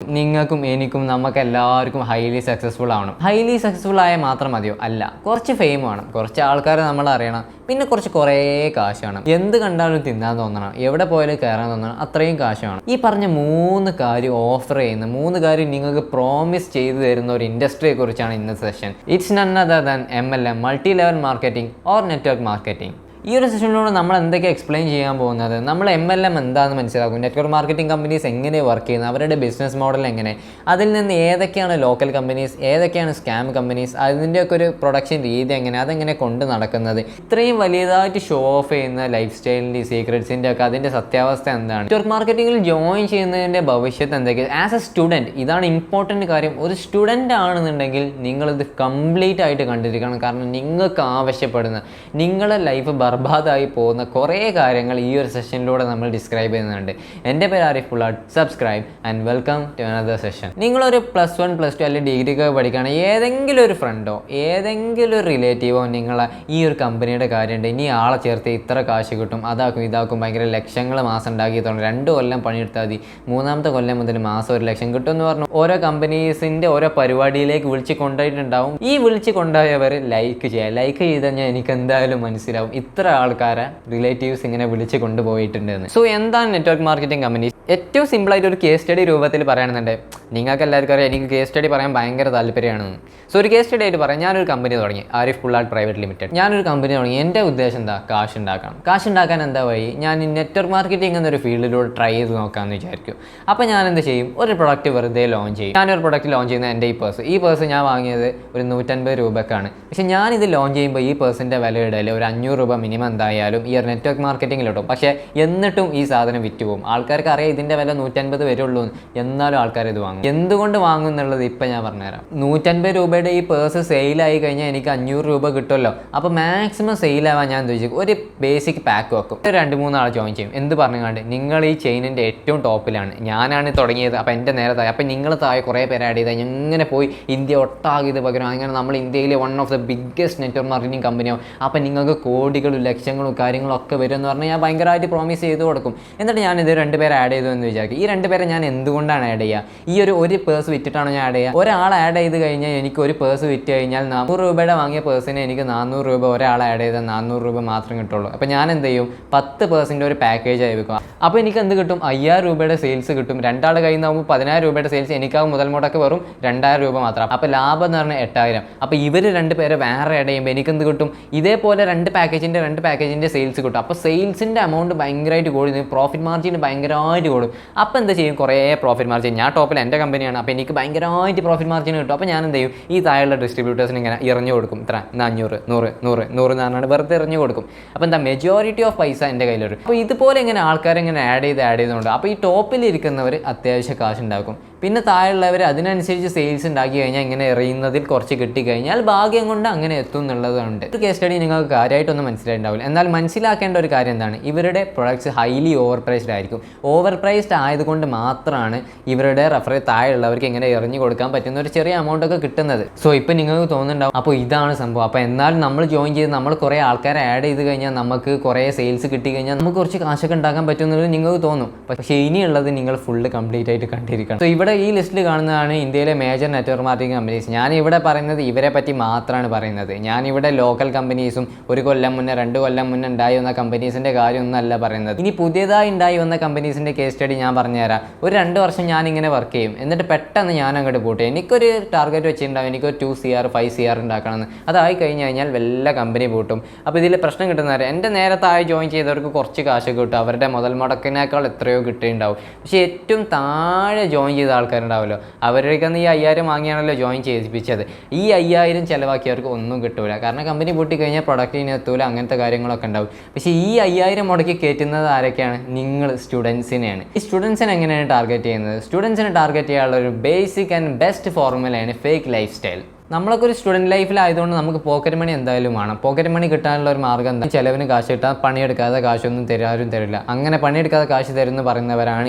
നിങ്ങൾക്കും എനിക്കും നമുക്കെല്ലാവർക്കും ഹൈലി സക്സസ്ഫുൾ ആവണം. ഹൈലി സക്സസ്ഫുൾ ആയാൽ മാത്രം മതിയോ? അല്ല, കുറച്ച് ഫെയിം വേണം, കുറച്ച് ആൾക്കാരെ നമ്മൾ അറിയണം, പിന്നെ കുറേ കാശ് വേണം. എന്ത് കണ്ടാലും തിന്നാൻ തോന്നണം, എവിടെ പോയാലും കയറാൻ തോന്നണം, അത്രയും കാശ് വേണം. ഈ പറഞ്ഞ 3 കാര്യം ഓഫർ ചെയ്യുന്ന 3 കാര്യം നിങ്ങൾക്ക് പ്രോമിസ് ചെയ്തു തരുന്ന ഒരു ഇൻഡസ്ട്രിയെ കുറിച്ചാണ് ഇന്നത്തെ session. It's none other than MLM, multi level marketing or network marketing. ഈ ഒരു സെഷനിലൂടെ നമ്മൾ എന്തൊക്കെ എക്സ്പ്ലെയിൻ ചെയ്യാൻ പോകുന്നത്, നമ്മൾ MLM എന്താണെന്ന് മനസ്സിലാക്കും, നെറ്റ്വർക്ക് മാർക്കറ്റിംഗ് കമ്പനീസ് എങ്ങനെ വർക്ക് ചെയ്യുന്നത്, അവരുടെ ബിസിനസ് മോഡൽ എങ്ങനെ, അതിൽ നിന്ന് ഏതൊക്കെയാണ് ലോക്കൽ കമ്പനീസ്, ഏതൊക്കെയാണ് സ്കാം കമ്പനീസ്, അതിൻ്റെയൊക്കെ ഒരു പ്രൊഡക്ഷൻ രീതി എങ്ങനെ, അതെങ്ങനെ കൊണ്ട് നടക്കുന്നത്, ഇത്രയും വലിയതായിട്ട് ഷോ ഓഫ് ചെയ്യുന്ന ലൈഫ് സ്റ്റൈലിൻ്റെ സീക്രട്സിൻ്റെ ഒക്കെ അതിൻ്റെ സത്യാവസ്ഥ എന്താണ്, നെറ്റ്വർക്ക് മാർക്കറ്റിംഗിൽ ജോയിൻ ചെയ്യുന്നതിൻ്റെ ഭവിഷ്യത്ത് എന്തൊക്കെയാണ്. ആസ് എ സ്റ്റുഡൻറ്റ് ഇതാണ് ഇമ്പോർട്ടൻറ്റ് കാര്യം. ഒരു സ്റ്റുഡൻ്റ് ആണെന്നുണ്ടെങ്കിൽ നിങ്ങളിത് കംപ്ലീറ്റ് ആയിട്ട് കണ്ടിരിക്കണം. കാരണം നിങ്ങൾക്ക് ആവശ്യപ്പെടുന്ന നിങ്ങളുടെ ലൈഫ് ബർബാദായി പോകുന്ന കുറേ കാര്യങ്ങൾ ഈ ഒരു സെഷനിലൂടെ നമ്മൾ ഡിസ്ക്രൈബ് ചെയ്യുന്നുണ്ട്. എൻ്റെ പേര് Arif Pullat. Subscribe and welcome to another session. നിങ്ങളൊരു +1 +2 അല്ലെങ്കിൽ ഡിഗ്രിക്ക് പഠിക്കുകയാണ്, ഏതെങ്കിലും ഒരു ഫ്രണ്ടോ ഏതെങ്കിലും ഒരു റിലേറ്റീവോ നിങ്ങളെ ഈ ഒരു കമ്പനിയുടെ കാര്യമുണ്ട്, ഇനി ആളെ ചേർത്ത് ഇത്ര കാശ് കിട്ടും, അതാക്കും ഇതാക്കും, ഭയങ്കര ലക്ഷങ്ങൾ മാസം ഉണ്ടാക്കി തുടങ്ങും, 2 കൊല്ലം പണിയെടുത്താൽ മതി, 3ാമത്തെ കൊല്ലം മുതൽ മാസം 1 ലക്ഷം കിട്ടും എന്ന് പറഞ്ഞു ഓരോ കമ്പനീസിൻ്റെ ഓരോ പരിപാടിയിലേക്ക് വിളിച്ച് കൊണ്ടുപോയിട്ടുണ്ടാവും. ഈ വിളിച്ച് കൊണ്ടുപോയവർ ലൈക്ക് ചെയ്യുക, ലൈക്ക് ചെയ്ത് കഴിഞ്ഞാൽ എനിക്ക് എന്തായാലും മനസ്സിലാവും ഇത്ര ആൾക്കാരെ റിലേറ്റീവ്സ് ഇങ്ങനെ വിളിച്ച് കൊണ്ടുപോയിട്ടുണ്ടെന്ന്. സോ എന്താണ് നെറ്റ്വർക്ക് മാർക്കറ്റിംഗ് കമ്പനീസ്? ഏറ്റവും സിമ്പിളായിട്ട് ഒരു കേസ് സ്റ്റഡി രൂപത്തിൽ പറയുന്നുണ്ട്. നിങ്ങൾക്ക് എല്ലാവർക്കും അറിയാം, എനിക്ക് കേസ് സ്റ്റഡി പറയാൻ ഭയങ്കര താല്പര്യമാണ്. സോ ഒരു കേസ് സ്റ്റഡി ആയിട്ട് പറയാം. ഞാനൊരു കമ്പനി തുടങ്ങി, ആരിഫ് പുള്ളാട്ട് പ്രൈവറ്റ് ലിമിറ്റഡ്. ഞാനൊരു കമ്പനി തുടങ്ങി. എൻ്റെ ഉദ്ദേശം എന്താ? കാശ് ഉണ്ടാക്കണം. കാശ് ഉണ്ടാക്കാൻ എന്താ വഴി? ഞാൻ ഈ നെറ്റ്വർക്ക് മാർക്കറ്റിംഗ് എന്നൊരു ഫീൽഡിലൂടെ ട്രൈ ചെയ്ത് നോക്കാമെന്ന് വിചാരിക്കും. അപ്പോൾ ഞാൻ എന്ത് ചെയ്യും? ഒരു പ്രൊഡക്റ്റ് വെറുതെ ലോഞ്ച് ചെയ്യും. ഞാനൊരു പ്രൊഡക്റ്റ് ലോഞ്ച് ചെയ്യുന്ന എൻ്റെ ഈ പേഴ്സ് ഞാൻ വാങ്ങിയത് ഒരു 150 രൂപക്കാണ്. പക്ഷേ ഞാനിത് ലോഞ്ച് ചെയ്യുമ്പോൾ ഈ പേഴ്സിൻ്റെ വില ഇടയിൽ ഒരു 500 രൂപ മിനിമം എന്തായാലും ഈ ഒരു നെറ്റ്വർക്ക് മാർക്കറ്റിങ്ങിലിട്ടും. പക്ഷേ എന്നിട്ടും ഈ സാധനം വിറ്റ് പോകും. ആൾക്കാർക്ക് അറിയാം ഇതിൻ്റെ വില 150 വരുള്ളൂ, എന്നാലും ആൾക്കാർ ഇത് വാങ്ങും. എന്തുകൊണ്ട് വാങ്ങും എന്നുള്ളത് ഇപ്പം ഞാൻ പറഞ്ഞുതരാം. 150 രൂപയുടെ ഈ പേഴ്സ് സെയിലായി കഴിഞ്ഞാൽ എനിക്ക് 500 രൂപ കിട്ടുമല്ലോ. അപ്പോൾ മാക്സിമം സെയിലാവാൻ ഞാൻ ചോദിച്ചു ഒരു ബേസിക് പാക്ക് വെക്കും. 2-3 ആൾ ജോയിൻ ചെയ്യും. എന്ത് പറഞ്ഞുകൊണ്ട് നിങ്ങൾ ഈ ചെയിനിൻ്റെ ഏറ്റവും ടോപ്പിലാണ്, ഞാനാണ് തുടങ്ങിയത്, അപ്പോൾ എൻ്റെ നേരെ താഴെ, അപ്പോൾ നിങ്ങൾ താഴെ കുറേ പേര് ആഡ് ചെയ്താൽ ഇങ്ങനെ പോയി ഇന്ത്യ ഒട്ടാകെ ഇത് പകരം അങ്ങനെ നമ്മൾ ഇന്ത്യയിലെ one of the biggest network marketing കമ്പനിയാവും. അപ്പോൾ നിങ്ങൾക്ക് കോടികളും ലക്ഷങ്ങളും കാര്യങ്ങളും ഒക്കെ വരുമെന്ന് പറഞ്ഞാൽ ഞാൻ ഭയങ്കരമായിട്ട് പ്രോമിസ് ചെയ്ത് കൊടുക്കും. എന്നിട്ട് ഞാൻ ഇത് 2 പേരെ ആഡ് ചെയ്തു എന്ന് വിചാരിക്കും. ഈ 2 പേരെ ഞാൻ എന്തുകൊണ്ടാണ് ആഡ് ചെയ്യുക? ഈ ഒരു പേഴ്സ് വിറ്റിട്ടാണ് ഞാൻ ആഡ് ചെയ്യുക. ഒരാൾ ആഡ് ചെയ്ത് കഴിഞ്ഞാൽ എനിക്ക് ഒരു പേഴ്സ് വിറ്റ് കഴിഞ്ഞാൽ 400 രൂപയുടെ വാങ്ങിയ പേഴ്സിന് എനിക്ക് 400 രൂപ, ഒരാൾ ആഡ് ചെയ്താൽ 400 രൂപ മാത്രം കിട്ടുള്ളൂ. അപ്പോൾ ഞാൻ എന്ത് ചെയ്യും? 10% ഒരു പാക്കേജ് ആയി വെക്കും. അപ്പോൾ എനിക്ക് എന്ത് കിട്ടും? 5000 രൂപയുടെ സെയിൽസ് കിട്ടും. 2 ആൾ കയ്യിൽ നിന്നാകുമ്പോൾ 10000 രൂപയുടെ സെയിൽസ്, എനിക്കാവും മുതൽ മുടക്ക് വെറും 2000 രൂപ മാത്രം. അപ്പോൾ ലാഭം എന്ന് പറഞ്ഞാൽ 8000. അപ്പോൾ ഇവർ 2 പേരെ വേറെ ആഡ് ചെയ്യുമ്പോൾ എനിക്കെന്ത് കിട്ടും? ഇതേപോലെ 2 പാക്കേജിൻ്റെ സെയിൽസ് കിട്ടും. അപ്പോൾ സെയിൽസിൻ്റെ എമൗണ്ട് ഭയങ്കരമായിട്ട് കൂടും, പ്രോഫിറ്റ് മാർജിൻ ഭയങ്കരമായിട്ട് കൂടും. അപ്പോൾ എന്താ ചെയ്യും? കുറേ പ്രോഫിറ്റ് മാർജിൻ. ഞാൻ ടോപ്പിൽ എൻ്റെ കമ്പനിയാണ്, അപ്പോൾ എനിക്ക് ഭയങ്കരമായിട്ട് പ്രോഫിറ്റ് മാർജിൻ കിട്ടും. അപ്പോൾ ഞാൻ എന്ത് ചെയ്യും? ഈ താഴെയുള്ള ഡിസ്ട്രിബ്യൂട്ടേഴ്സിന് ഇങ്ങനെ എറിഞ്ഞു കൊടുക്കും. ഇത്ര 500 100 100 100 എന്ന് പറഞ്ഞാൽ വെറുതെ എറിഞ്ഞു കൊടുക്കും. അപ്പോൾ എന്താ മെജോറിറ്റി ഓഫ് പൈസ എൻ്റെ കയ്യിൽ വരും. അപ്പോൾ ഇതുപോലെ ഇങ്ങനെ ആൾക്കാരെ ഇങ്ങനെ ആഡ് ചെയ്തുകൊണ്ട് അപ്പോൾ ഈ ടോപ്പിലിരിക്കുന്നവർ അത്യാവശ്യം കാശ് ഉണ്ടാക്കും. പിന്നെ താഴെയുള്ളവർ അതിനനുസരിച്ച് സെയിൽസ് ഉണ്ടാക്കി കഴിഞ്ഞാൽ ഇങ്ങനെ എറിയുന്നതിൽ കുറച്ച് കിട്ടിക്കഴിഞ്ഞാൽ ഭാഗ്യം കൊണ്ട് അങ്ങനെ എത്തും എന്നുള്ളതുണ്ട്. ഒരു കേസ് സ്റ്റഡി നിങ്ങൾക്ക് കാര്യമായിട്ടൊന്നും മനസ്സിലായിട്ടുണ്ടാവില്ല. എന്നാൽ മനസ്സിലാക്കേണ്ട ഒരു കാര്യം എന്താണ്? ഇവരുടെ പ്രൊഡക്ട്സ് ഹൈലി ഓവർപ്രൈസ്ഡ് ആയിരിക്കും. ഓവർപ്രൈസ്ഡ് ആയതുകൊണ്ട് മാത്രമാണ് ഇവരുടെ റെഫറൽ താഴെയുള്ളവർക്ക് ഇങ്ങനെ എറിഞ്ഞു കൊടുക്കാൻ പറ്റുന്ന ഒരു ചെറിയ എമൗണ്ട് ഒക്കെ കിട്ടുന്നത്. സോ ഇപ്പം നിങ്ങൾക്ക് തോന്നുന്നുണ്ടാവും അപ്പോൾ ഇതാണ് സംഭവം. അപ്പോൾ എന്നാലും നമ്മൾ ജോയിൻ ചെയ്ത് നമ്മൾ കുറേ ആൾക്കാരെ ആഡ് ചെയ്ത് കഴിഞ്ഞാൽ നമുക്ക് കുറേ സെയിൽസ് കിട്ടി കഴിഞ്ഞാൽ നമുക്ക് കുറച്ച് കാശൊക്കെ ഉണ്ടാക്കാൻ പറ്റുമെന്നുള്ളത് നിങ്ങൾക്ക് തോന്നും. പക്ഷേ ഇനിയുള്ളത് നിങ്ങൾ ഫുള്ള് കംപ്ലീറ്റ് ആയിട്ട് കണ്ടിരിക്കണം. സോ ഇവിടെ ഈ ലിസ്റ്റിൽ കാണുന്നതാണ് ഇന്ത്യയിലെ മേജർ നെറ്റ്വർക്ക് മാർക്കറ്റിംഗ് കമ്പനീസ്. ഞാനിവിടെ പറയുന്നത് ഇവരെ പറ്റി മാത്രമാണ് പറയുന്നത്. ഞാനിവിടെ ലോക്കൽ കമ്പനീസും 1 കൊല്ലം മുന്നേ 2 കൊല്ലം മുന്നേ ഉണ്ടായി വന്ന കമ്പനീസിൻ്റെ കാര്യമൊന്നുമല്ല പറയുന്നത്. ഇനി പുതിയതായി ഉണ്ടായി വന്ന കമ്പനീസിൻ്റെ കേസ് സ്റ്റഡി ഞാൻ പറഞ്ഞുതരാം. ഒരു 2 വർഷം ഞാനിങ്ങനെ വർക്ക് ചെയ്യും, എന്നിട്ട് പെട്ടെന്ന് ഞാൻ അങ്ങോട്ട് പോട്ടെ. എനിക്കൊരു ടാർഗറ്റ് വെച്ചിട്ടുണ്ടാവും, എനിക്കൊരു 2 CR 5 CR ഉണ്ടാക്കണമെന്ന്. അതായി കഴിഞ്ഞാൽ വല്ല കമ്പനി പൂട്ടും. അപ്പോൾ ഇതിൽ പ്രശ്നം കിട്ടുന്നവരെ എൻ്റെ നേരത്തായി ജോയിൻ ചെയ്തവർക്ക് കുറച്ച് കാശ് കിട്ടും, അവരുടെ മുതൽ മുടക്കിനേക്കാൾ എത്രയോ കിട്ടിയിട്ടുണ്ടാവും. പക്ഷേ ഏറ്റവും താഴെ ജോയിൻ ചെയ്ത ആൾക്കാരുണ്ടാവുമല്ലോ, അവർക്ക് ഈ 5000 വാങ്ങിയാണല്ലോ ജോയിൻ ചെയ്യിപ്പിച്ചത്. ഈ 5000 ചിലവാക്കിയവർക്ക് ഒന്നും കിട്ടൂല. കാരണം കമ്പനി പൂട്ടിക്കഴിഞ്ഞാൽ പ്രൊഡക്റ്റിന് എത്തൂല, അങ്ങനത്തെ കാര്യങ്ങളൊക്കെ ഉണ്ടാവും. പക്ഷേ ഈ 5000 മുടക്കി കയറ്റുന്നത് ആരൊക്കെയാണ്? നിങ്ങൾ സ്റ്റുഡൻസിനെയാണ്. ഈ സ്റ്റുഡൻസിനെ എങ്ങനെയാണ് ടാർഗറ്റ് ചെയ്യുന്നത്? സ്റ്റുഡൻസിനെ ടാർഗറ്റ് ചെയ്യാനുള്ള ഒരു ബേസിക് ആൻഡ് ബെസ്റ്റ് ഫോർമുലയാണ് ഫേക്ക് ലൈഫ് സ്റ്റൈൽ. നമ്മളൊക്കെ ഒരു സ്റ്റുഡൻറ്റ് ലൈഫിലായതുകൊണ്ട് നമുക്ക് പോക്കറ്റ് മണി എന്തായാലും വേണം. പോക്കറ്റ് മണി കിട്ടാനുള്ള ഒരു മാർഗ്ഗം എന്താ? ചിലവിന് കാശ് കിട്ടാൻ പണിയെടുക്കാതെ കാശൊന്നും ആരും തരില്ല. അങ്ങനെ പണിയെടുക്കാതെ കാശ് തരുമെന്ന് പറയുന്നവരാണ്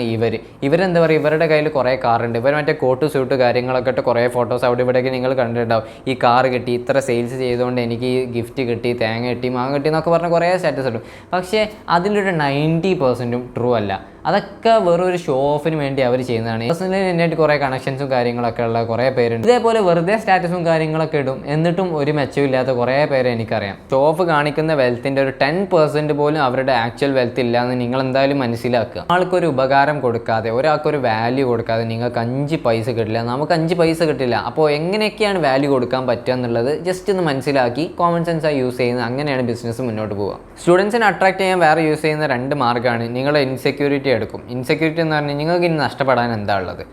ഇവരെന്താ പറയുക? ഇവരുടെ കയ്യിൽ കുറേ കാറുണ്ട്. ഇവർ മറ്റേ കോട്ട് സൂട്ട് കാര്യങ്ങളൊക്കെ ഇട്ട് കുറേ ഫോട്ടോസ് അവിടെ ഇവിടെയൊക്കെ നിങ്ങൾ കണ്ടിട്ടുണ്ടാവും. ഈ കാറ് കിട്ടി, ഇത്ര സെയിൽസ് ചെയ്തുകൊണ്ട് എനിക്ക് ഈ ഗിഫ്റ്റ് കിട്ടി, തേങ്ങ കിട്ടി, മാങ്ങ കിട്ടി എന്നൊക്കെ പറഞ്ഞ് കുറേ സ്റ്റാറ്റസ് ഇടും. പക്ഷേ അതിലൊരു 90% ട്രൂ അല്ല. അതൊക്കെ വെറൊരു ഷോ ഓഫിന് വേണ്ടി അവർ ചെയ്യുന്നതാണ്. പേഴ്സണലി എന്നായിട്ട് കുറേ കണക്ഷൻസും കാര്യങ്ങളൊക്കെ ഉള്ള കുറേ പേരുണ്ട്. ഇതേപോലെ വെറുതെ സ്റ്റാറ്റസും കാര്യങ്ങളൊക്കെ ഇടും, എന്നിട്ടും ഒരു മെച്ചമില്ലാത്ത കുറേ പേരെ എനിക്കറിയാം. ഷോ ഓഫ് കാണിക്കുന്ന വെൽത്തിൻ്റെ ഒരു 10% പോലും അവരുടെ ആക്ച്വൽ വെൽത്ത് ഇല്ല എന്ന് നിങ്ങൾ എന്തായാലും മനസ്സിലാക്കുക. ആൾക്കൊരു ഉപകാരം കൊടുക്കാതെ, ഒരാൾക്കൊരു വാല്യൂ കൊടുക്കാതെ നിങ്ങൾക്ക് 5 പൈസ കിട്ടില്ല, നമുക്ക് 5 പൈസ കിട്ടില്ല. അപ്പോൾ എങ്ങനെയൊക്കെയാണ് വാല്യൂ കൊടുക്കാൻ പറ്റുക എന്നുള്ളത് ജസ്റ്റ് ഒന്ന് മനസ്സിലാക്കി കോമൺ സെൻസായി യൂസ് ചെയ്യുന്നത്, അങ്ങനെയാണ് ബിസിനസ് മുന്നോട്ട് പോവുക. സ്റ്റുഡൻസിനെ അട്രാക്ട് ചെയ്യാൻ വേറെ യൂസ് ചെയ്യുന്ന 2 മാർഗ്ഗമാണ്. നിങ്ങളുടെ ഇൻസെക്യൂരിറ്റി എടുക്കും. ഇൻസെക്യൂരിറ്റി എന്ന് പറഞ്ഞാൽ നിങ്ങൾക്ക് ഇനി നഷ്ടപ്പെടാൻ എന്താ ഉള്ളത്?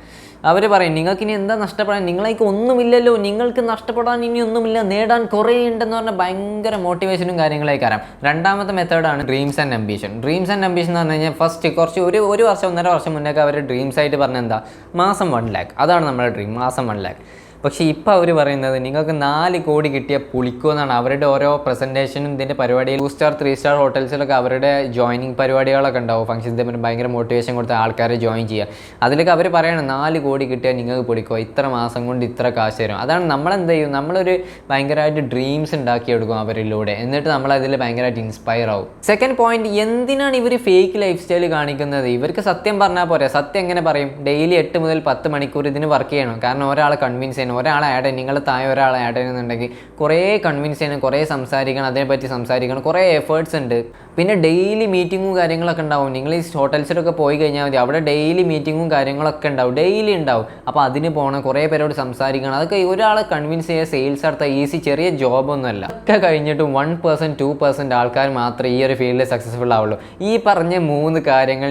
അവർ പറയും നിങ്ങൾക്കിനി എന്താ നഷ്ടപ്പെടാൻ, നിങ്ങളേക്ക് ഒന്നുമില്ലല്ലോ, നിങ്ങൾക്ക് നഷ്ടപ്പെടാൻ ഇനി ഒന്നുമില്ല, നേടാൻ കുറേ ഉണ്ടെന്ന് പറഞ്ഞാൽ ഭയങ്കര മോട്ടിവേഷനും കാര്യങ്ങളായി കയറാം. രണ്ടാമത്തെ മെത്തേഡാണ് dreams and ambition. Dreams and ambition എന്ന് പറഞ്ഞു കഴിഞ്ഞാൽ ഫസ്റ്റ് കുറച്ച് ഒരു വർഷം 1.5 വർഷം മുന്നേക്ക് അവർ ഡ്രീംസ് ആയിട്ട് പറഞ്ഞ എന്താ, മാസം 1 lakh, അതാണ് നമ്മുടെ ഡ്രീം, മാസം 1 lakh. പക്ഷേ ഇപ്പോൾ അവർ പറയുന്നത് നിങ്ങൾക്ക് 4 കോടി കിട്ടിയാൽ പുളിക്കുമെന്നാണ്. അവരുടെ ഓരോ പ്രസൻറ്റേഷനും ഇതിൻ്റെ പരിപാടിയിൽ 2 സ്റ്റാർ 3 സ്റ്റാർ ഹോട്ടൽസിലൊക്കെ അവരുടെ ജോയിനിങ് പരിപാടികളൊക്കെ ഉണ്ടാവും. ഫംഗ്ഷൻസിൻ്റെ പിന്നെ ഭയങ്കര മോട്ടിവേഷൻ കൊടുത്ത ആൾക്കാരെ ജോയിൻ ചെയ്യുക. അതിലൊക്കെ അവർ പറയണം 4 കോടി കിട്ടിയാൽ നിങ്ങൾക്ക് പൊളിക്കുക, ഇത്ര മാസം കൊണ്ട് ഇത്ര കാശ് തരും. അതാണ് നമ്മളെന്ത് ചെയ്യും, നമ്മളൊരു ഭയങ്കരമായിട്ട് ഡ്രീംസ് ഉണ്ടാക്കിയെടുക്കും അവരിലൂടെ, എന്നിട്ട് നമ്മളതിൽ ഭയങ്കരമായിട്ട് ഇൻസ്പയർ ആവും. സെക്കൻഡ് പോയിന്റ്, എന്തിനാണ് ഇവർ ഫേക്ക് ലൈഫ് സ്റ്റൈൽ കാണിക്കുന്നത്? ഇവർക്ക് സത്യം പറഞ്ഞാൽ പോരെ. സത്യം എങ്ങനെ പറയും? ഡെയിലി 8 മുതൽ 10 മണിക്കൂർ ഇതിന് വർക്ക് ചെയ്യണം. കാരണം ഒരാളെ കൺവിൻസ് ചെയ്യണം, ഒരാളെ ആഡ് ചെയ്യണം. നിങ്ങൾ താഴെ ഒരാളെ ആഡ് ചെയ്യുന്നുണ്ടെങ്കിൽ കുറേ കൺവിൻസ് ചെയ്യണം, കുറേ സംസാരിക്കണം, അതിനെപ്പറ്റി സംസാരിക്കണം, കുറേ എഫേർട്സ് ഉണ്ട്. പിന്നെ ഡെയിലി മീറ്റിങ്ങും കാര്യങ്ങളൊക്കെ ഉണ്ടാവും. നിങ്ങൾ ഈ ഹോട്ടൽസിലൊക്കെ പോയി കഴിഞ്ഞാൽ മതി, അവിടെ ഡെയിലി മീറ്റിങ്ങും കാര്യങ്ങളൊക്കെ ഉണ്ടാവും, ഡെയിലി ഉണ്ടാവും. അപ്പോൾ അതിന് പോകണം, കുറേ പേരോട് സംസാരിക്കണം. അതൊക്കെ ഒരാളെ കൺവിൻസ് ചെയ്യുക, സെയിൽസ് നടത്താൻ ഈസി, ചെറിയ ജോബൊന്നുമല്ല. ഒക്കെ കഴിഞ്ഞിട്ട് 1% 2% ആൾക്കാർ മാത്രമേ ഈ ഒരു ഫീൽഡിൽ സക്സസ്ഫുൾ ആവുള്ളൂ. ഈ പറഞ്ഞ 3 കാര്യങ്ങൾ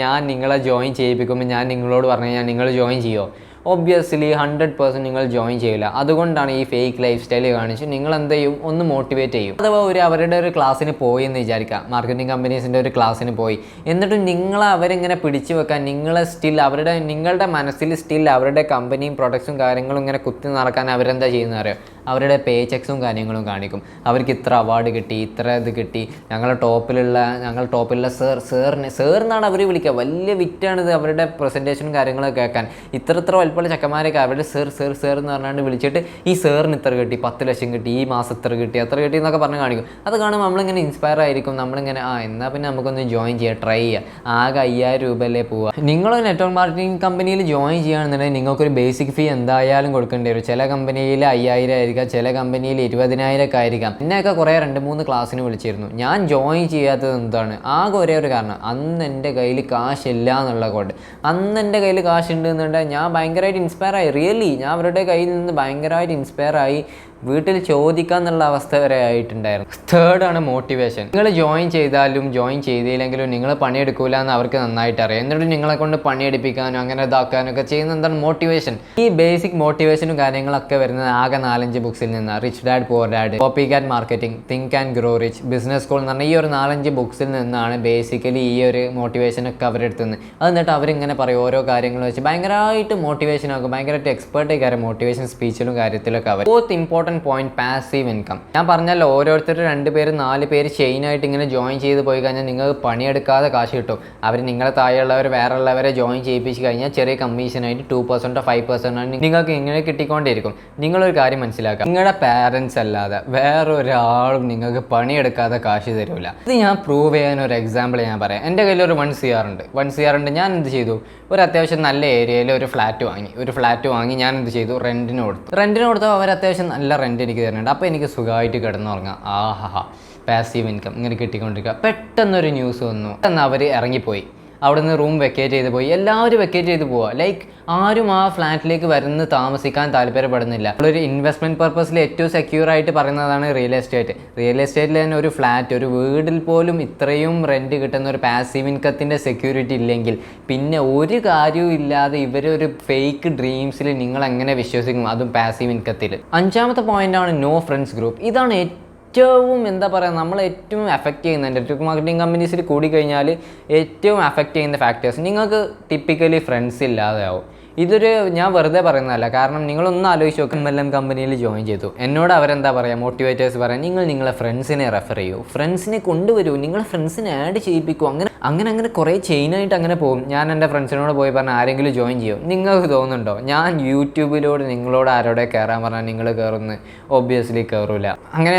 ഞാൻ നിങ്ങളെ ജോയിൻ ചെയ്യിപ്പിക്കുമ്പോൾ ഞാൻ നിങ്ങളോട് പറഞ്ഞു കഴിഞ്ഞാൽ നിങ്ങൾ ജോയിൻ ചെയ്യുമോ? ഒബ്വിയസ്ലി 100% നിങ്ങൾ ജോയിൻ ചെയ്യില്ല. അതുകൊണ്ടാണ് ഈ ഫേക്ക് ലൈഫ് സ്റ്റൈൽ കാണിച്ച് നിങ്ങൾ എന്ത് ചെയ്യും, ഒന്ന് മോട്ടിവേറ്റ് ചെയ്യും. അഥവാ അവരുടെ ഒരു ക്ലാസ്സിന് പോയി എന്ന് വിചാരിക്കുക, മാർക്കറ്റിംഗ് കമ്പനീസിൻ്റെ ഒരു ക്ലാസ്സിന് പോയി, എന്നിട്ട് നിങ്ങളെ അവരിങ്ങനെ പിടിച്ചു വെക്കാൻ, നിങ്ങളെ സ്റ്റിൽ നിങ്ങളുടെ മനസ്സിൽ സ്റ്റിൽ അവരുടെ കമ്പനിയും പ്രൊഡക്ട്സും കാര്യങ്ങളും ഇങ്ങനെ കുത്തി നടക്കാൻ അവരെന്താ ചെയ്യുന്നത് അറിയോ? അവരുടെ പേ ചെക്സും കാര്യങ്ങളും കാണിക്കും. അവർക്ക് ഇത്ര അവാർഡ് കിട്ടി, ഇത്ര ഇത് കിട്ടി, ഞങ്ങൾ ടോപ്പിലുള്ള സേർ എന്നാണ് അവർ വിളിക്കുക. വലിയ വിറ്റാണിത് അവരുടെ പ്രസൻറ്റേഷനും കാര്യങ്ങളൊക്കെ കേൾക്കാൻ. ഇത്ര വലിപ്പമുള്ള ചക്കന്മാരൊക്കെ അവരുടെ സേർ എന്ന് പറഞ്ഞാണ്ട് വിളിച്ചിട്ട് ഈ സേറിന് ഇത്ര കിട്ടി, 10 ലക്ഷം കിട്ടി, ഈ മാസം ഇത്ര കിട്ടി എന്നൊക്കെ പറഞ്ഞ് കാണിക്കും. അത് കാണുമ്പോൾ നമ്മളിങ്ങനെ ഇൻസ്പയർ ആയിരിക്കും. നമ്മളിങ്ങനെ എന്നാൽ പിന്നെ നമുക്കൊന്ന് ജോയിൻ ചെയ്യാം, ട്രൈ ചെയ്യാം. ആകെ 5000 രൂപയല്ലേ പോവുക. നിങ്ങൾ നെറ്റ്വർക്ക് മാർക്കറ്റിംഗ് കമ്പനിയിൽ ജോയിൻ ചെയ്യുകയാണെന്നുണ്ടെങ്കിൽ നിങ്ങൾക്കൊരു ബേസിക് ഫീ എന്തായാലും കൊടുക്കേണ്ടി വരും. ചില കമ്പനിയിൽ 5000 ആയിരിക്കാം, ചില കമ്പനിയിൽ 20,000 ഒക്കെ ആയിരിക്കാം. എന്നെയൊക്കെ കുറേ 2-3 ക്ലാസ്സിന് വിളിച്ചിരുന്നു. ഞാൻ ജോയിൻ ചെയ്യാത്തത് എന്താണ്? ആകെ ഒരേ ഒരു കാരണം, അന്ന് എൻ്റെ കയ്യിൽ കാശില്ല എന്നുള്ള കൊണ്ട്. അന്ന് എൻ്റെ കയ്യിൽ കാശുണ്ട് എന്നുണ്ടെങ്കിൽ ഞാൻ ഭയങ്കരമായിട്ട് ഇൻസ്പയർ ആയി. റിയലി ഞാൻ അവരുടെ കയ്യിൽ നിന്ന് ഭയങ്കരമായിട്ട് ഇൻസ്പയർ ആയി. വീട്ടിൽ ചോദിക്കാന്നുള്ള അവസ്ഥ വരെ ആയിട്ടുണ്ടായിരുന്നു. തേർഡാണ് മോട്ടിവേഷൻ. നിങ്ങൾ ജോയിൻ ചെയ്താലും ജോയിൻ ചെയ്തില്ലെങ്കിലും നിങ്ങൾ പണിയെടുക്കൂല എന്ന് അവർക്ക് നന്നായിട്ട് അറിയാം. എന്നിട്ട് നിങ്ങളെ കൊണ്ട് പണിയെടുപ്പിക്കാനും അങ്ങനെ ഇതാക്കാനൊക്കെ ചെയ്യുന്ന എന്താണ് മോട്ടിവേഷൻ. ഈ ബേസിക് മോട്ടിവേഷനും കാര്യങ്ങളൊക്കെ വരുന്നത് ആകെ 4-5 ബുക്സിൽ നിന്നാണ്. Rich Dad Poor Dad, Copycat Marketing, Think and Grow Rich, business school എന്ന് പറഞ്ഞാൽ ഈ ഒരു 4-5 ബുക്സിൽ നിന്നാണ് ബേസിക്കലി ഈ ഒരു മോട്ടിവേഷനൊക്കെ അവരെടുത്തുന്നത്. അത് എന്നിട്ട് അവരിങ്ങനെ പറയും ഓരോ കാര്യങ്ങൾ വെച്ച് ഭയങ്കരമായിട്ട് മോട്ടിവേഷൻ ആക്കും. ഭയങ്കരമായിട്ട് എക്സ്പേർട്ട് കാര്യം മോട്ടിവേഷൻ സ്പീച്ചിലും കാര്യത്തിലൊക്കെ അവർ. Fourth important point, passive income. ഞാൻ പറഞ്ഞല്ലോ, ഓരോരുത്തർ 2 പേര് 4 പേര് ചെയിനായിട്ട് ഇങ്ങനെ ജോയിൻ ചെയ്ത് പോയി കഴിഞ്ഞാൽ നിങ്ങൾക്ക് പണിയെടുക്കാതെ കാശ് കിട്ടും. അവർ നിങ്ങളെ താഴെയുള്ളവർ വേറെ ഉള്ളവരെ ജോയിൻ ചെയ്യിപ്പിച്ച് കഴിഞ്ഞാൽ ചെറിയ കമ്മീഷനായിട്ട് 2% 5% നിങ്ങൾക്ക് ഇങ്ങനെ കിട്ടിക്കൊണ്ടിരിക്കും. നിങ്ങളൊരു കാര്യം മനസ്സിലാക്കുക, നിങ്ങളുടെ പാരൻസ് അല്ലാതെ വേറൊരാളും നിങ്ങൾക്ക് പണിയെടുക്കാതെ കാശ് തരില്ല. ഇത് ഞാൻ പ്രൂവ് ചെയ്യാൻ ഒരു എക്സാമ്പിൾ ഞാൻ പറയാം. എൻ്റെ കയ്യിൽ ഒരു 1 CR ഉണ്ട്. ഞാൻ എന്ത് ചെയ്തു, ഒരു അത്യാവശ്യം നല്ല ഏരിയയിൽ ഒരു ഫ്ലാറ്റ് വാങ്ങി ഞാൻ എന്ത് ചെയ്തു, റെൻറ്റിന് കൊടുത്തു. അവർ അത്യാവശ്യം നല്ല റെൻറ്റ് എനിക്ക് തരുന്നുണ്ട്. അപ്പോൾ എനിക്ക് സുഖമായിട്ട് കിടന്നുറങ്ങാം. പാസീവ് ഇൻകം ഇങ്ങനെ കിട്ടിക്കൊണ്ടിരിക്കുക. പെട്ടെന്നൊരു ന്യൂസ് വന്നു, അവർ ഇറങ്ങിപ്പോയി. അവിടുന്ന് റൂം വെക്കേറ്റ് ചെയ്ത് പോയി. എല്ലാവരും വെക്കേറ്റ് ചെയ്ത് പോവുക. ലൈക്ക് ആരും ആ ഫ്ലാറ്റിലേക്ക് വരുന്ന താമസിക്കാൻ താല്പര്യപ്പെടുന്നില്ല. ഒരു ഇൻവെസ്റ്റ്മെൻറ്റ് പർപ്പസിൽ ഏറ്റവും സെക്യൂർ ആയിട്ട് പറയുന്നതാണ് റിയൽ എസ്റ്റേറ്റിൽ തന്നെ ഒരു ഫ്ലാറ്റ്, ഒരു വീടിൽ പോലും ഇത്രയും റെൻറ്റ് കിട്ടുന്ന ഒരു പാസീവ് ഇൻകത്തിൻ്റെ സെക്യൂരിറ്റി ഇല്ലെങ്കിൽ പിന്നെ ഒരു കാര്യവും ഇല്ലാതെ ഇവരൊരു ഫേക്ക് ഡ്രീംസിൽ നിങ്ങൾ എങ്ങനെ വിശ്വസിക്കും, അതും പാസീവ് ഇൻകത്തിൽ. 5ാമത്തെ പോയിൻ്റാണ് നോ ഫ്രണ്ട്സ് ഗ്രൂപ്പ്. ഇതാണ് ഏറ്റവും എന്താ പറയുക, നമ്മൾ ഏറ്റവും എഫക്റ്റ് ചെയ്യുന്ന നെറ്റ്വർക്ക് മാർക്കറ്റിംഗ് കമ്പനീസിൽ കൂടി കഴിഞ്ഞാൽ ഏറ്റവും എഫക്റ്റ് ചെയ്യുന്ന ഫാക്ടേഴ്സ്. നിങ്ങൾക്ക് ടിപ്പിക്കലി ഫ്രണ്ട്സ് ഇല്ലാതെ ആവും. ഇതൊരു ഞാൻ വെറുതെ പറയുന്നതല്ല. കാരണം നിങ്ങളൊന്നും ആലോചിച്ച് നോക്കും, MLM കമ്പനിയിൽ ജോയിൻ ചെയ്തു. എന്നോട് അവരെന്താ പറയുക, മോട്ടിവേറ്റേഴ്സ് പറയാം, നിങ്ങളെ ഫ്രണ്ട്സിനെ റെഫർ ചെയ്യൂ, ഫ്രണ്ട്സിനെ കൊണ്ടുവരൂ, നിങ്ങളെ ഫ്രണ്ട്സിനെ ആഡ് ചെയ്യിപ്പിക്കൂ. അങ്ങനെ കുറേ ചെയിനായിട്ട് അങ്ങനെ പോകും. ഞാൻ എൻ്റെ ഫ്രണ്ട്സിനോട് പോയി പറഞ്ഞാൽ ആരെങ്കിലും ജോയിൻ ചെയ്യും. നിങ്ങൾക്ക് തോന്നുന്നുണ്ടോ ഞാൻ യൂട്യൂബിലൂടെ നിങ്ങളോട് ആരോടെ കയറാൻ പറഞ്ഞാൽ നിങ്ങൾ കയറുന്നു? ഒബ്വിയസ്ലി കയറൂല. അങ്ങനെ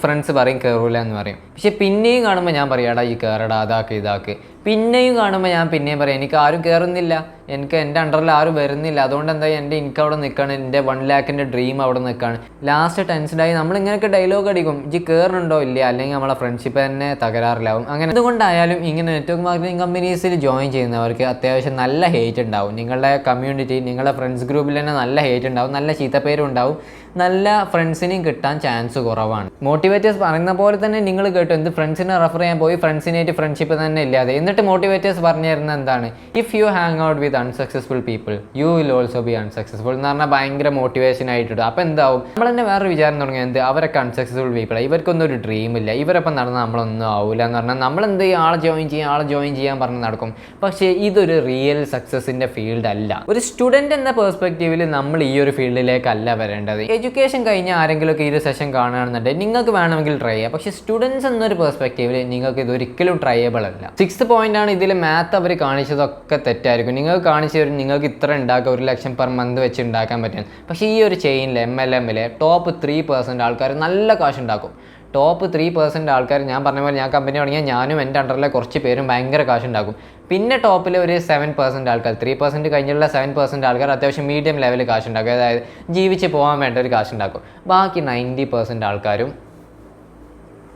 ഫ്രണ്ട്സ് പറയും കയറൂല എന്ന് പറയും. പക്ഷെ പിന്നെയും കാണുമ്പോൾ ഞാൻ പറയാടാ ഈ കയറടാ, ഇതാക്ക്. പിന്നെയും കാണുമ്പോൾ ഞാൻ പിന്നെയും പറയും എനിക്ക് ആരും കയറുന്നില്ല, എനിക്ക് എൻ്റെ അണ്ടറിൽ ആരും വരുന്നില്ല, അതുകൊണ്ട് എന്താ എൻ്റെ എനിക്ക് അവിടെ നിൽക്കുകയാണ്, എൻ്റെ 1 lakhൻ്റെ ഡ്രീം അവിടെ നിൽക്കുകയാണ്. ലാസ്റ്റ് ടെൻഷനായി നമ്മളിങ്ങനെയൊക്കെ ഡയലോഗ് അടിക്കും, ഇജ്ജ് കയറുന്നുണ്ടോ ഇല്ല, അല്ലെങ്കിൽ നമ്മളെ ഫ്രണ്ട്ഷിപ്പ് തന്നെ തകരാറിലാവും. അങ്ങനെ എന്തുകൊണ്ടായാലും ഇങ്ങനെ നെറ്റ്വർക്ക് മാർക്കറ്റിംഗ് കമ്പനീസിൽ ജോയിൻ ചെയ്യുന്നവർക്ക് അത്യാവശ്യം നല്ല ഹേറ്റ് ഉണ്ടാവും. നിങ്ങളുടെ കമ്മ്യൂണിറ്റി, നിങ്ങളുടെ ഫ്രണ്ട്സ് ഗ്രൂപ്പിൽ തന്നെ നല്ല ഹേറ്റ് ഉണ്ടാവും, നല്ല ചീത്തപ്പേരും ഉണ്ടാവും, നല്ല ഫ്രണ്ട്സിനെയും കിട്ടാൻ ചാൻസ് കുറവാണ്. മോട്ടിവേറ്റേഴ്സ് പറയുന്ന പോലെ തന്നെ നിങ്ങൾ കേട്ടു, എന്ത് ഫ്രണ്ട്സിനെ റെഫർ ചെയ്യാൻ പോയി ഫ്രണ്ട്സിനായിട്ട് ഫ്രണ്ട്ഷിപ്പ് തന്നെ ഇല്ലാതെ. എന്നിട്ട് മോട്ടിവേറ്റേഴ്സ് പറഞ്ഞു തരുന്നത് എന്താണ്, if you hang out with unsuccessful people you will also be unsuccessful എന്ന് പറഞ്ഞാൽ ഭയങ്കര മോട്ടിവേഷൻ ആയിട്ടുണ്ട്. അപ്പോൾ എന്താവും, നമ്മൾ തന്നെ വേറെ വിചാരം തുടങ്ങി, എന്ത് അവരൊക്കെ അൺസക്സസ്ഫുൾ പീപ്പിൾ, ഇവർക്കൊന്നും ഒരു ഡ്രീം ഇല്ല, ഇവരൊപ്പം നടന്നാൽ നമ്മളൊന്നും ആവില്ല എന്ന് പറഞ്ഞാൽ നമ്മളെന്ത് ചെയ്യും, ആളെ ജോയിൻ ചെയ്യാൻ പറഞ്ഞ് നടക്കും. പക്ഷേ ഇതൊരു റിയൽ സക്സസിൻ്റെ ഫീൽഡ് അല്ല. ഒരു സ്റ്റുഡൻറ്റ് എന്ന പെർസ്പെക്റ്റീവിൽ നമ്മൾ ഈ ഒരു ഫീൽഡിലേക്കല്ല വരേണ്ടത്. എഡ്യൂക്കേഷൻ കഴിഞ്ഞ ആരെങ്കിലുമൊക്കെ ഈ ഒരു സെഷൻ കാണുകയാണെന്നുണ്ടെങ്കിൽ നിങ്ങൾക്ക് വേണമെങ്കിൽ ട്രൈ ചെയ്യാം. പക്ഷേ സ്റ്റുഡൻസ് എന്നൊരു പെർസ്പെക്റ്റീവിൽ നിങ്ങൾക്ക് ഇതൊരിക്കലും ട്രൈയബിൾ അല്ല. 6th പോയിന്റാണ് ഇതിൽ മാത്ത് അവർ കാണിച്ചതൊക്കെ തെറ്റായിരിക്കും. നിങ്ങൾക്ക് കാണിച്ചു തരും നിങ്ങൾക്ക് ഇത്ര ഉണ്ടാക്കുക, 1 ലക്ഷം പെർ മന്ത് വെച്ച് ഉണ്ടാക്കാൻ പറ്റും. പക്ഷേ ഈ ഒരു ചെയിനിൽ MLM-ലെ ടോപ്പ് 3% ആൾക്കാർ നല്ല കാശ് ഉണ്ടാക്കും. ടോപ്പ് 3% ആൾക്കാർ, ഞാൻ പറഞ്ഞ പോലെ ഞാൻ കമ്പനി തുടങ്ങിയാൽ ഞാനും എൻ്റെ അണ്ടറിലെ കുറച്ച് പേരും ഭയങ്കര കാശുണ്ടാക്കും. പിന്നെ ടോപ്പിൽ ഒരു 7% ആൾക്കാർ, 3% കഴിഞ്ഞുള്ള 7% ആൾക്കാർ അത്യാവശ്യം മീഡിയം ലെവലിൽ കാശുണ്ടാക്കും, അതായത് ജീവിച്ച് പോകാൻ വേണ്ട ഒരു കാശുണ്ടാക്കും. ബാക്കി 90% ആൾക്കാരും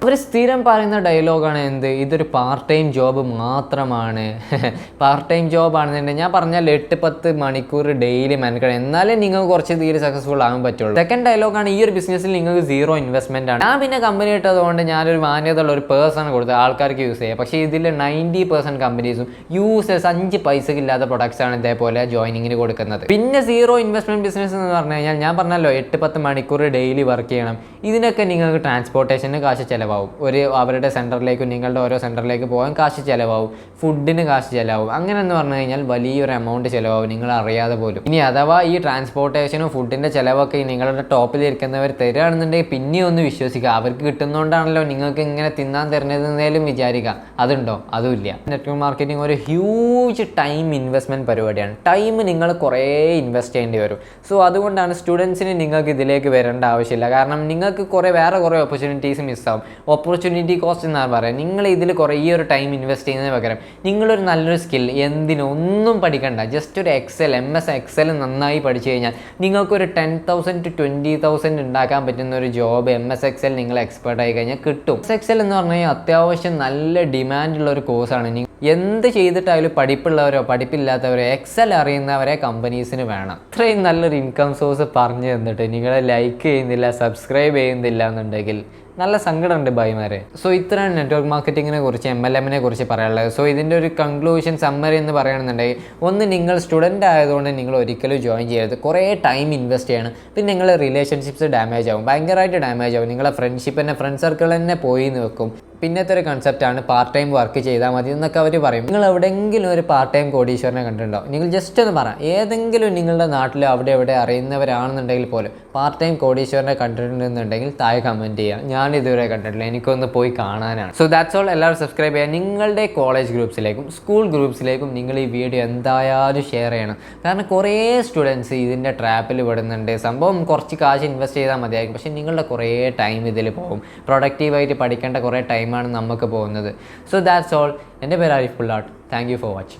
അവർ സ്ഥിരം പറയുന്ന ഡയലോഗാണ് എന്ത്, ഇതൊരു പാർട്ട് ടൈം ജോബ് മാത്രമാണ്. പാർട്ട് ടൈം ജോബാണെന്നുണ്ടെങ്കിൽ ഞാൻ പറഞ്ഞാൽ 8-10 മണിക്കൂർ ഡെയിലി മെനക്കണം, എന്നാലേ നിങ്ങൾക്ക് കുറച്ച് തീരെ സക്സസ്ഫുൾ ആകാൻ പറ്റുള്ളൂ. സെക്കൻഡ് ഡയലോഗാണ്, ഈ ഒരു ബിസിനസ്സിൽ നിങ്ങൾക്ക് 0 ഇൻവെസ്റ്റ്മെൻ്റ് ആണ്. ഞാൻ പിന്നെ കമ്പനി ഇട്ടതുകൊണ്ട് ഞാനൊരു മാന്യതയുള്ള ഒരു പേഴ്സൺ കൊടുത്ത് ആൾക്കാർക്ക് യൂസ് ചെയ്യാം. പക്ഷേ ഇതിൽ 90% കമ്പനീസും യൂസേഴ്സ് 5 പൈസക്ക് ഇല്ലാത്ത പ്രൊഡക്ട്സ് ആണ് ഇതേപോലെ ജോയിനിങ്ങിന് കൊടുക്കുന്നത്. പിന്നെ 0 ഇൻവെസ്റ്റ്മെൻറ്റ് ബിസിനസ് എന്ന് പറഞ്ഞു കഴിഞ്ഞാൽ ഞാൻ പറഞ്ഞല്ലോ 8-10 മണിക്കൂർ ഡെയിലി വർക്ക് ചെയ്യണം. ഇതിനൊക്കെ നിങ്ങൾക്ക് ട്രാൻസ്പോർട്ടേഷന് കാശ് ചിലവാകും, അവരുടെ സെൻറ്ററിലേക്കും നിങ്ങളുടെ ഓരോ സെൻറ്ററിലേക്ക് പോകാൻ കാശ് ചിലവാകും, ഫുഡിന് കാശ് ചിലവാകും. അങ്ങനെ എന്ന് പറഞ്ഞു കഴിഞ്ഞാൽ വലിയൊരു എമൗണ്ട് ചിലവാകും നിങ്ങൾ അറിയാതെ പോലും. ഇനി അഥവാ ഈ ട്രാൻസ്പോർട്ടേഷനും ഫുഡിൻ്റെ ചിലവൊക്കെ നിങ്ങളുടെ ടോപ്പിലിരിക്കുന്നവർ തരികയാണെന്നുണ്ടെങ്കിൽ പിന്നെയും ഒന്ന് വിശ്വസിക്കുക, അവർക്ക് കിട്ടുന്നതുകൊണ്ടാണല്ലോ നിങ്ങൾക്ക് ഇങ്ങനെ തിന്നാൻ തരുന്നതെന്നേലും വിചാരിക്കുക. അതുണ്ടോ? അതുമില്ല. നെറ്റ്വർക്ക് മാർക്കറ്റിംഗ് ഒരു ഹ്യൂജ് ടൈം ഇൻവെസ്റ്റ്മെൻറ്റ് പരിപാടിയാണ്. ടൈം നിങ്ങൾ കുറേ ഇൻവെസ്റ്റ് ചെയ്യേണ്ടി വരും. സോ അതുകൊണ്ടാണ് സ്റ്റുഡൻസിന് നിങ്ങൾക്ക് ഇതിലേക്ക് വരേണ്ട ആവശ്യമില്ല. കാരണം നിങ്ങൾക്ക് വേറെ കുറേ ഓപ്പർച്യൂണിറ്റീസ് മിസ്സാവും. ഓപ്പർച്യൂണിറ്റി കോസ്റ്റ് എന്നാണ് പറയുക. നിങ്ങൾ ഇതിൽ കുറേ ഈ ഒരു ടൈം ഇൻവെസ്റ്റ് ചെയ്യുന്നതിന് പകരം നിങ്ങളൊരു നല്ലൊരു സ്കിൽ, ഒന്നും പഠിക്കണ്ട, ജസ്റ്റ് ഒരു MS Excel നന്നായി പഠിച്ചു കഴിഞ്ഞാൽ നിങ്ങൾക്കൊരു 10,000 to 20,000 ഉണ്ടാക്കാൻ പറ്റുന്ന ഒരു ജോബ് MS Excel നിങ്ങൾ എക്സ്പേർട്ട് ആയി കഴിഞ്ഞാൽ കിട്ടും. Excel എന്ന് പറഞ്ഞു കഴിഞ്ഞാൽ അത്യാവശ്യം നല്ല ഡിമാൻഡുള്ള ഒരു കോഴ്സാണ്. എന്ത് ചെയ്തിട്ടായാലും പഠിപ്പുള്ളവരോ പഠിപ്പില്ലാത്തവരോ Excel അറിയുന്നവരെ കമ്പനീസിന് വേണം. ഇത്രയും നല്ലൊരു ഇൻകം സോഴ്സ് പറഞ്ഞു തന്നിട്ട് നിങ്ങളെ ലൈക്ക് ചെയ്യുന്നില്ല, സബ്സ്ക്രൈബ് ചെയ്യുന്നില്ല എന്നുണ്ടെങ്കിൽ നല്ല സങ്കടമുണ്ട് ഭായിമാരെ. സോ ഇത്രയാണ് നെറ്റ്വർക്ക് മാർക്കറ്റിങ്ങിനെ കുറിച്ച്, MLM-നെ കുറിച്ച് പറയാനുള്ളത്. സോ ഇതിൻ്റെ ഒരു കൺക്ലൂഷൻ സമ്മറി എന്ന് പറയുകയാണെന്നുണ്ടെങ്കിൽ, ഒന്ന്, നിങ്ങൾ സ്റ്റുഡൻ്റ് ആയതുകൊണ്ട് നിങ്ങൾ ഒരിക്കലും ജോയിൻ ചെയ്യരുത്. കുറേ ടൈം ഇൻവെസ്റ്റ് ചെയ്യണം. പിന്നെ നിങ്ങളുടെ റിലേഷൻഷിപ്സ് ഡാമേജ് ആവും, ഭയങ്കരമായിട്ട് ഡാമേജ് ആവും. നിങ്ങളെ ഫ്രണ്ട്ഷിപ്പ് തന്നെ, ഫ്രണ്ട് സർക്കിൾ തന്നെ പോയി വെക്കും. പിന്നത്തെ ഒരു കൺസെപ്റ്റാണ് പാർട്ട് ടൈം വർക്ക് ചെയ്താൽ മതി എന്നൊക്കെ അവർ പറയും. നിങ്ങൾ എവിടെയെങ്കിലും ഒരു പാർട്ട് ടൈം കോടീശ്വരനെ കണ്ടിട്ടുണ്ടോ? നിങ്ങൾ ജസ്റ്റ് ഒന്ന് പറയാം, ഏതെങ്കിലും നിങ്ങളുടെ നാട്ടിൽ അവിടെ എവിടെ അറിയുന്നവരാണെന്നുണ്ടെങ്കിൽ പോലും പാർട്ട് ടൈം കോടീശ്വരനെ കണ്ടിട്ടുണ്ടെന്നുണ്ടെങ്കിൽ താഴെ കമൻറ്റ് ചെയ്യുക. ഞാൻ ഇതുവരെ കണ്ടിട്ടില്ല, എനിക്കൊന്ന് പോയി കാണാനാണ്. So that's all. എല്ലാവരും സബ്സ്ക്രൈബ് ചെയ്യുക. നിങ്ങളുടെ കോളേജ് ഗ്രൂപ്പ്സിലേക്കും സ്കൂൾ ഗ്രൂപ്പ്സിലേക്കും നിങ്ങൾ ഈ വീഡിയോ എന്തായാലും ഷെയർ ചെയ്യണം. കാരണം കുറേ സ്റ്റുഡൻസ് ഇതിൻ്റെ ട്രാപ്പിൽ വിടുന്നുണ്ട്. സംഭവം കുറച്ച് കാശ് ഇൻവെസ്റ്റ് ചെയ്താൽ മതിയായിരിക്കും, പക്ഷേ നിങ്ങളുടെ കുറേ ടൈം ഇതിൽ പോകും. പ്രൊഡക്റ്റീവായിട്ട് പഠിക്കേണ്ട കുറേ ടൈമാണ് നമുക്ക് പോകുന്നത്. So that's all. എൻ്റെ പേര് Arif Pullat. Thank you for watching.